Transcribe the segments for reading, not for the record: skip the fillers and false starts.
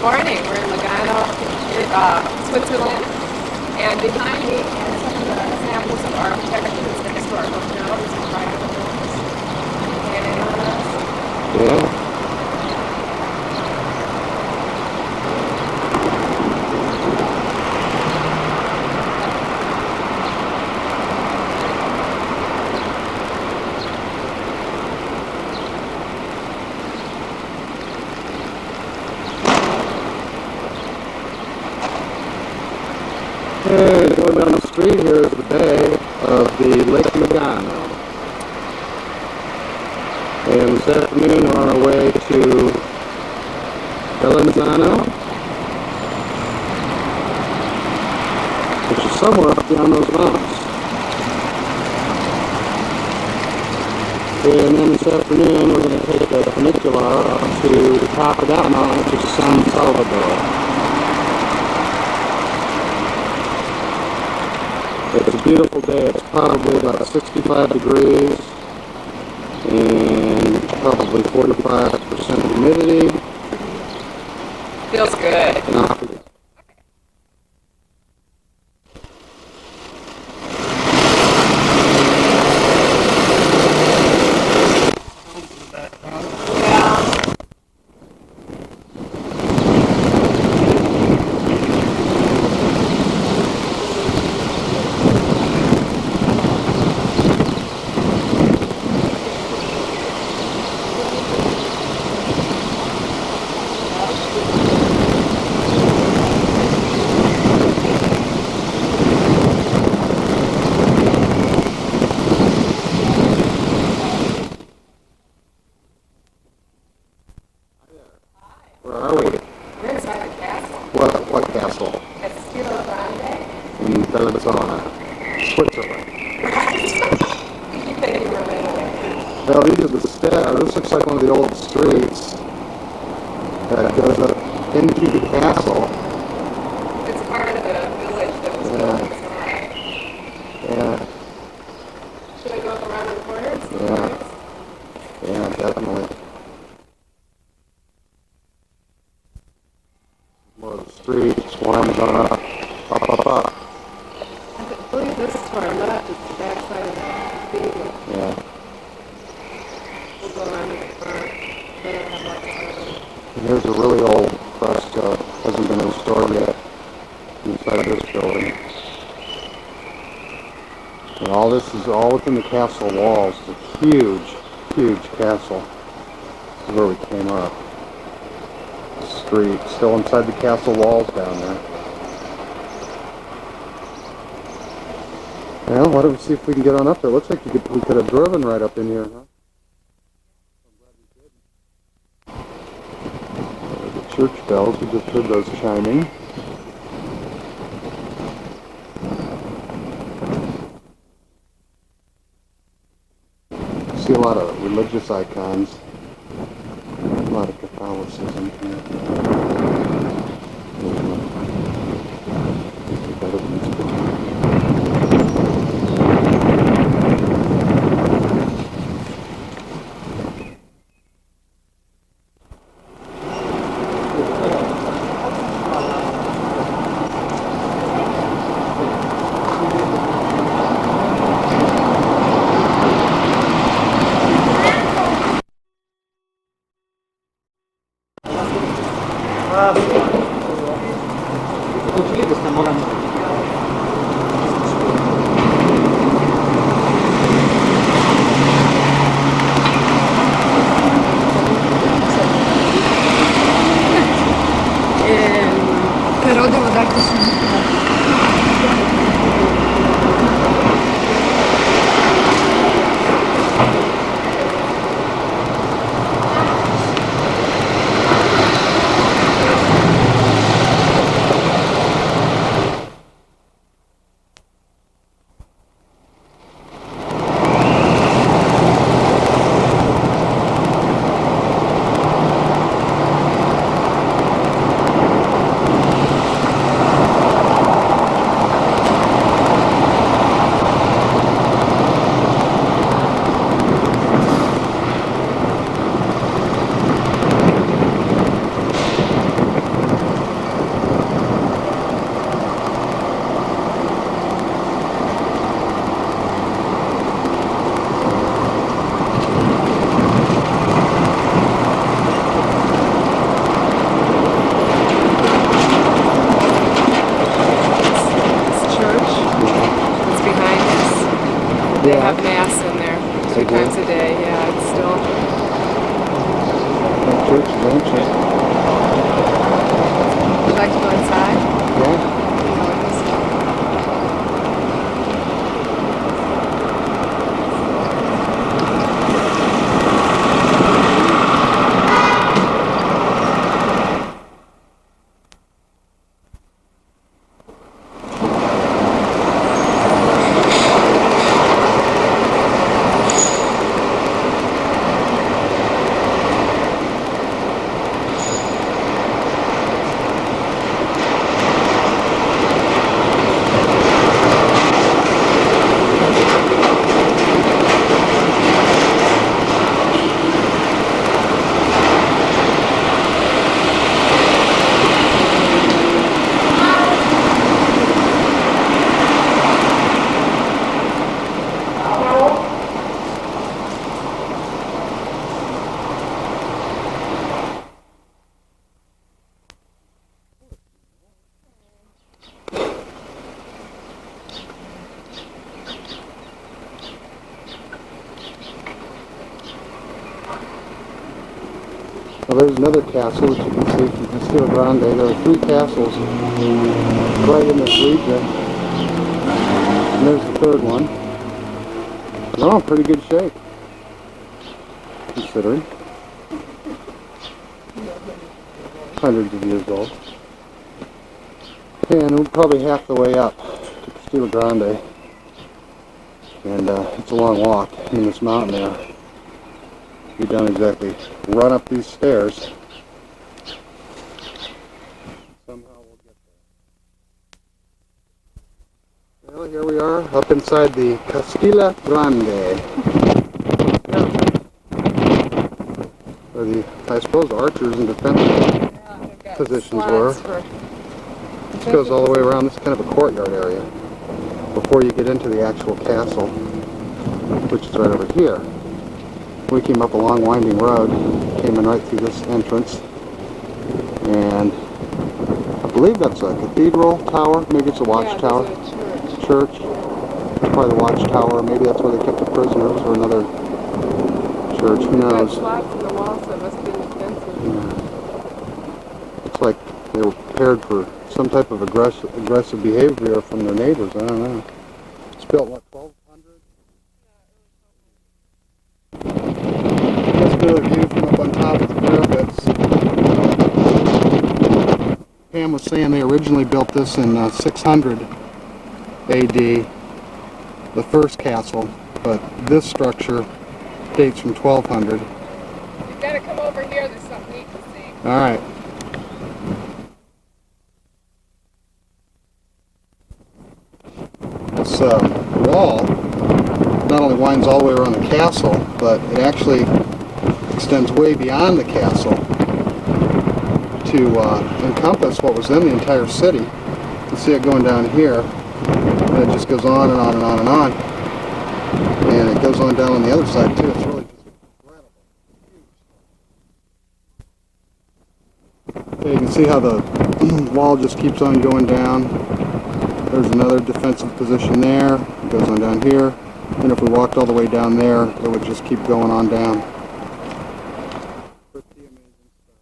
morning. We're in Lugano, Switzerland, and behind me are some of the samples of architecture that's next to our hotel. There's some private homes. Yeah. Okay, going down the street here is the bay of the Lake Lugano. And this afternoon we're on our way to Bellinzona, which is somewhere up beyond those mountains. And then this afternoon we're going to take a funicular up to the top of that mountain, which is San Salvador. It's a beautiful day. It's probably about 65 degrees and probably 45% humidity. Feels good. Where are we? We're inside the castle. What castle? In Bellinzona, Switzerland. Well, these are the stairs. This looks like one of the old streets that goes up into the castle. It's part of the village that was built inside. Yeah. Should I go up around the corners? Yeah, definitely. More of the streets winds up. I believe this is to our left. It's the back side of the cathedral. Yeah. We'll go around to the front. They don't have much time. And here's a really old fresco. Hasn't been restored yet inside this building. And all this is all within the castle walls. It's a huge, huge castle. This is where we came up. The street, still inside the castle walls down there. Well, why don't we see if we can get on up there? Looks like we could have driven right up in here, huh? The church bells, we just heard those chiming. See a lot of religious icons, a lot of Catholicism here. yeah, it's still. That church is ancient. Would you like to go inside? Yeah. I like this stuff. Well, there's another castle which you can see from Castillo Grande. There are 3 castles right in this region. And there's the 3rd one. They're all in pretty good shape, considering. Hundreds of years old. And we're probably half the way up to Castillo Grande. And it's a long walk in this mountain there. You don't exactly run up these stairs. Somehow we'll get there. Well, here we are up inside the Castillo Grande. Where the, I suppose, archers and defense positions were. This goes all the way around. This is kind of a courtyard area before you get into the actual castle, which is right over here. We came up a long winding road, came in right through this entrance, and I believe that's a cathedral tower, maybe it's a watchtower, church, probably the watchtower, maybe that's where they kept the prisoners, or another church, who knows. Looks like they were prepared for some type of aggressive behavior from their neighbors, I don't know. It's built, what, 1200? Let's do a view from up on top of the parapets. Pam was saying they originally built this in 600 AD, the first castle, but this structure dates from 1200. You gotta come over here, there's something neat to see. Alright. This wall not only winds all the way around the castle, but it actually extends way beyond the castle to encompass what was then the entire city. You can see it going down here, and it just goes on and on and on and on. And it goes on down on the other side too. It's really just incredible. Okay, you can see how the wall just keeps on going down. There's another defensive position there. It goes on down here. And if we walked all the way down there, it would just keep going on down. Pretty amazing stuff.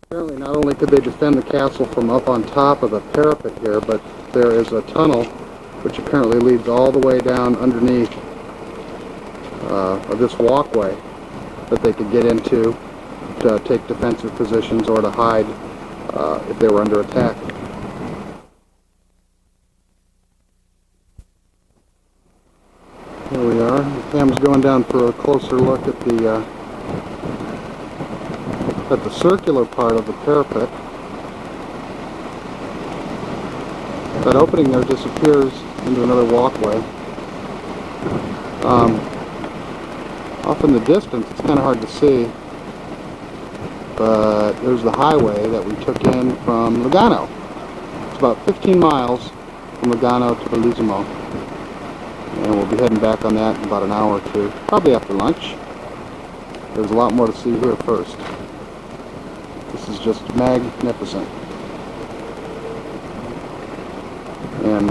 Apparently not only could they defend the castle from up on top of the parapet here, but there is a tunnel which apparently leads all the way down underneath this walkway that they could get into to take defensive positions or to hide if they were under attack. Here we are. Pam's going down for a closer look at the circular part of the parapet. That opening there disappears into another walkway. Off in the distance, it's kind of hard to see, but there's the highway that we took in from Lugano. It's about 15 miles from Lugano to Bellinzona, and we'll be heading back on that in about an hour or two, probably after lunch. There's a lot more to see here first. This is just magnificent. And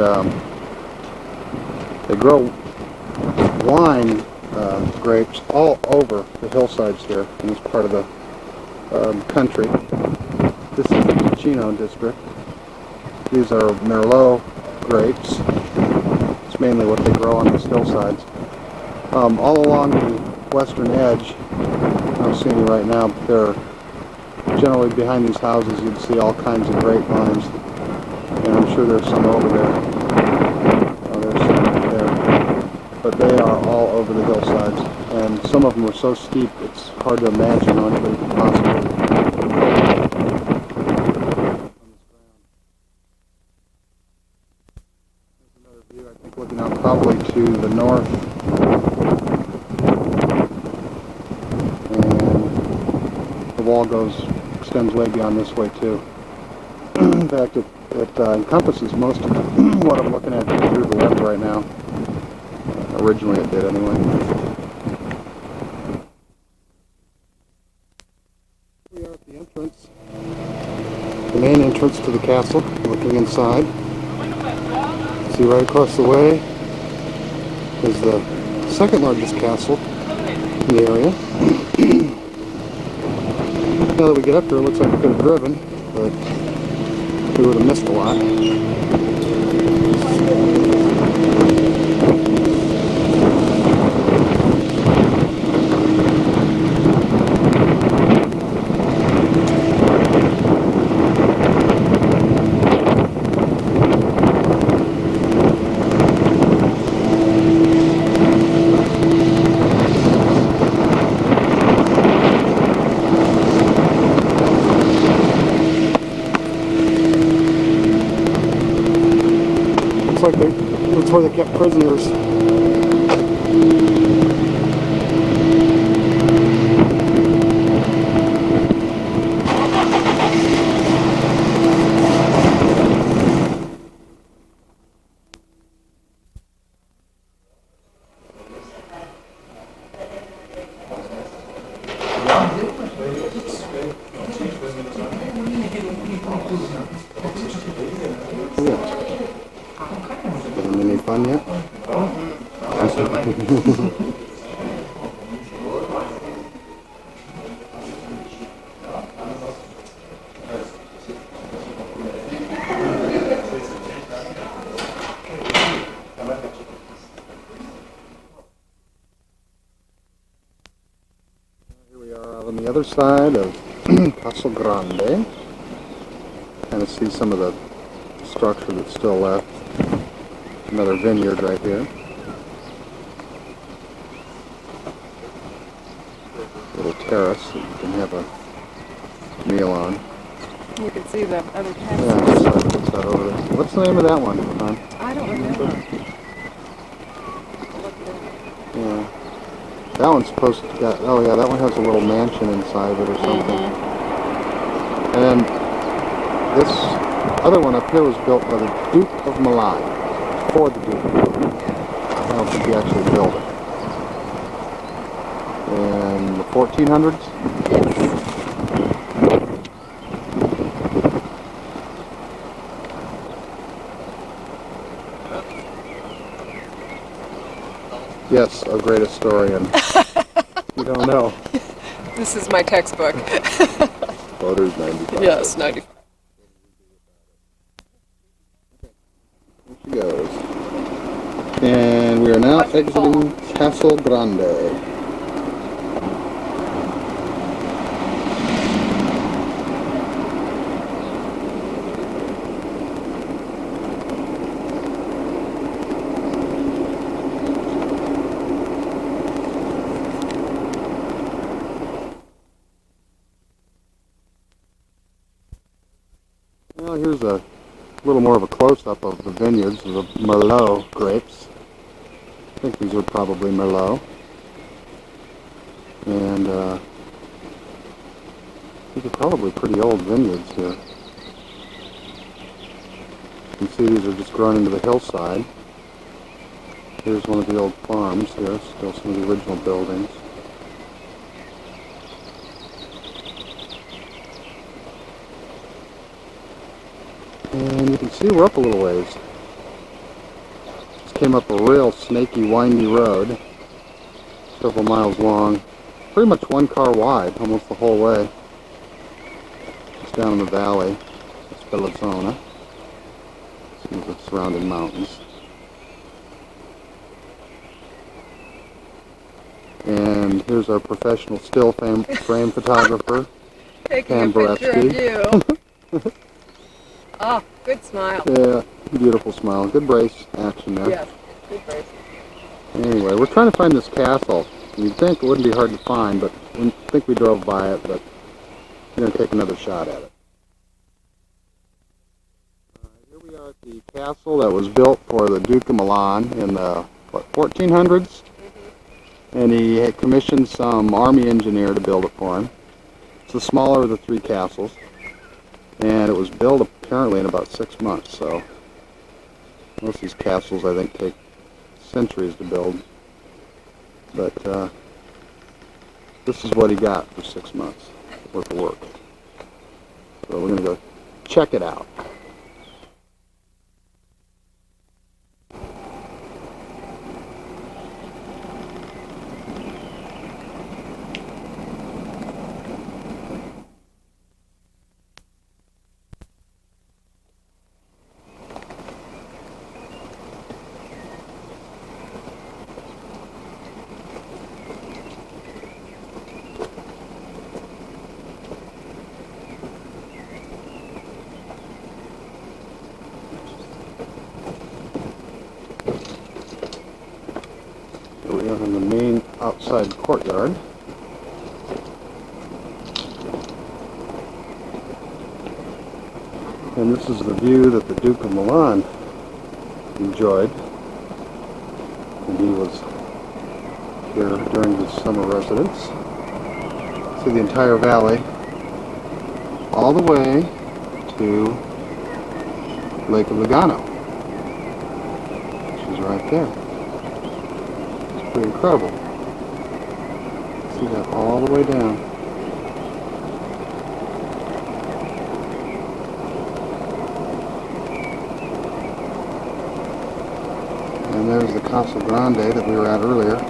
they grow wine grapes all over the hillsides here in this part of the country. This is the Ticino district. These are Merlot grapes. It's mainly what they grow on these hillsides. All along the western edge, I'm seeing right now, they're generally behind these houses. You'd see all kinds of grapevines, and I'm sure there's some over there. There's some right there. But they are all over the hillsides, and some of them are so steep it's hard to imagine how anybody could possibly on this ground. There's another view, I think, looking out probably to the north. The wall extends way beyond this way too. In fact, it encompasses most of what I'm looking at through the lens right now. Originally it did anyway. We are at the entrance, the main entrance to the castle, looking inside. See right across the way is the second largest castle in the area. Now that we get up here, it looks like we could have driven, but we would have missed a lot. Looks like that's where they kept prisoners. Having any fun yet? Here we are on the other side of Castle Grande. Kind of see some of the structure that's still left. Another vineyard right here. Little terrace that you can have a meal on. You can see the other castle. Yeah, what's that over there? What's the name of that one, hon? I don't remember. Yeah. That one's supposed to, oh yeah, that one has a little mansion inside of it or something. And then this other one up here was built by the Duke of Milan. For the Duke. I don't think he actually built it. In the 1400s? Yes, a great historian. You don't know. This is my textbook. Voters 95. Yes, 95. There she goes. And we are now exiting Castle Grande. Well, here's a little more of a close-up of the vineyards of the Merlot grapes. I think these are probably Merlot. And these are probably pretty old vineyards here. You can see these are just grown into the hillside. Here's one of the old farms here, still some of the original buildings. And you can see we're up a little ways. Just came up a real snaky, windy road. several miles long, pretty much one car wide, almost the whole way. It's down in the valley. It's Bellinzona. Some of the surrounding mountains. And here's our professional still frame photographer, Taking a picture of you. Oh, good smile. Yeah, beautiful smile. Good brace action there. Yes, good brace. Anyway, we're trying to find this castle. You'd think it wouldn't be hard to find, but I think we drove by it, but we're going to take another shot at it. Here we are at the castle that was built for the Duke of Milan in the, 1400s? And he had commissioned some army engineer to build it for him. It's the smaller of the three castles. And it was built apparently in about 6 months, so most of these castles I think take centuries to build. But this is what he got for 6 months worth of work. So we're going to go check it out. We are in the main outside courtyard. And this is the view that the Duke of Milan enjoyed when he was here during his summer residence. See the entire valley all the way to Lake of Lugano, which is right there. Pretty incredible. See that all the way down. And there's the Casa Grande that we were at earlier. It's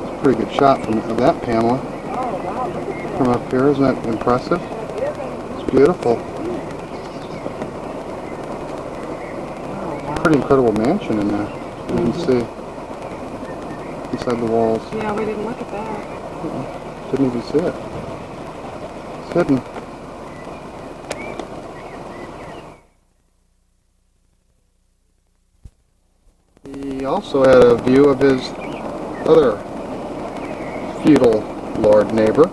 a pretty good shot of that, Pamela. Oh, wow, look at that. From up here, isn't that impressive? It's beautiful. Oh, wow. Pretty incredible mansion in there. You can see inside the walls. Yeah, we didn't look at that. Didn't even see it. It's hidden. He also had a view of his other feudal lord neighbor.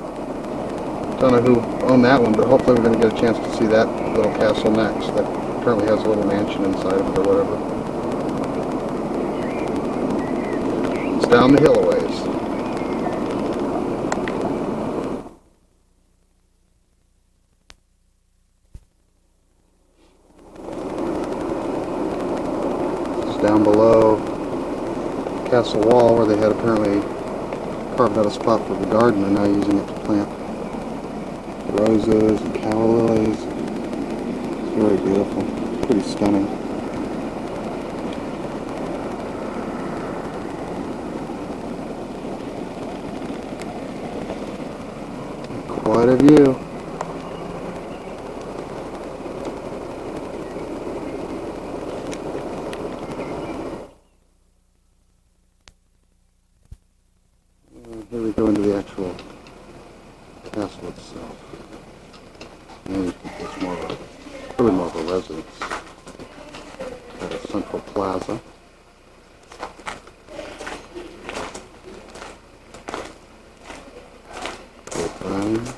Don't know who owned that one, but hopefully we're going to get a chance to see that little castle next. That apparently has a little mansion inside of it or whatever. It's down the hill a ways. Down below the castle wall where they had apparently carved out a spot for the garden and now using it to plant roses and calla lilies. It's very beautiful, pretty stunning. Quite a view. Here we go into the actual castle itself. And it's more of a, really more of a residence. Got a central plaza. Great grounds.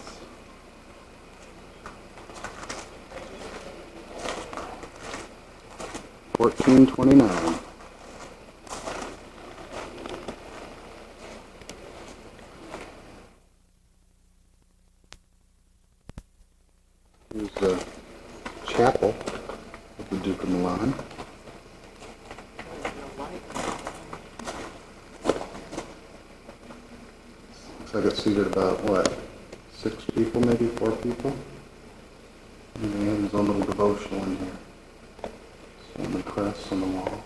$14.29. Here's the chapel of the Duke of Milan. Looks like it's seated about, what, 6 people, maybe 4 people? And he has his own little devotional in here. Some crests on the wall.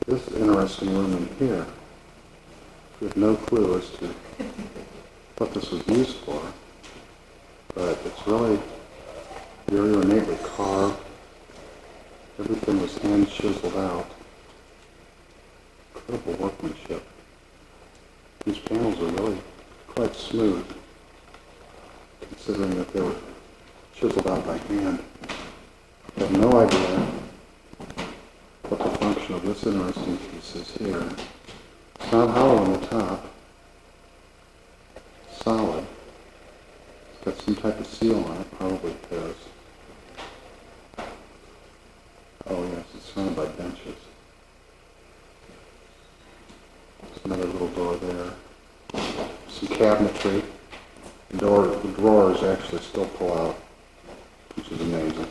this interesting room in here. We have no clue as to what this was used for, but it's really very ornately carved. Everything was hand chiseled out. Incredible workmanship. These panels are really quite smooth, considering that they were chiseled out by hand. I have no idea what the function of this interesting piece is here. It's not hollow on the top. It's solid. It's got some type of seal on it, probably does. Oh yes, it's surrounded by benches. There's another little door there. Some cabinetry. The drawers actually still pull out, which is amazing.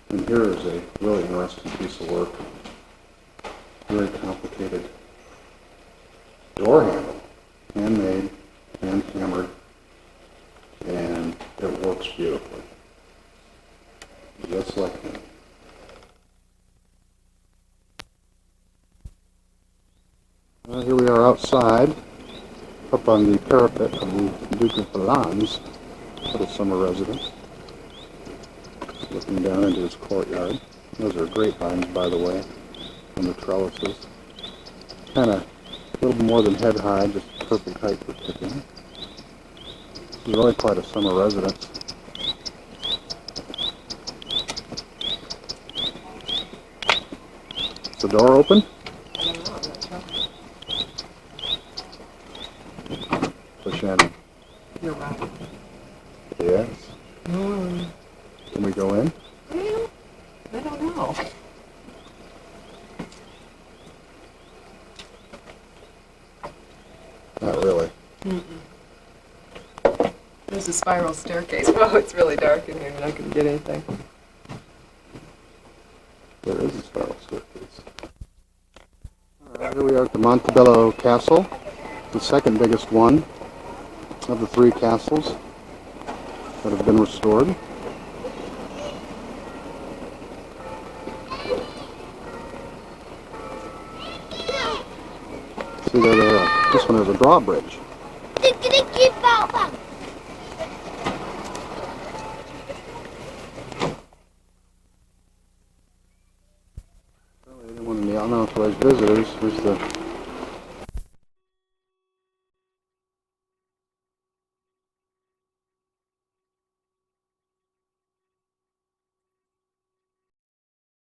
And here is a really interesting piece of work. Very complicated door handle. Handmade, hand hammered, and it works beautifully. Just like that. Well, here we are outside, up on the parapet of the Duke of Milan's little summer residence, looking down into his courtyard. Those are grapevines, by the way, on the trellises. Kind of a little more than head high, just perfect height for picking. This is really quite a summer residence. Is the door open? So Shannon. You're right. Yes. Can we go in? Well, I don't know. Not really. There's a spiral staircase. Oh, it's really dark in here and I couldn't get anything. There is a spiral staircase. All right, here we are at the Montebello Castle, the second biggest one of the three castles that have been restored. See there, this one has a drawbridge. Anyone in the unauthorized visitors, here's the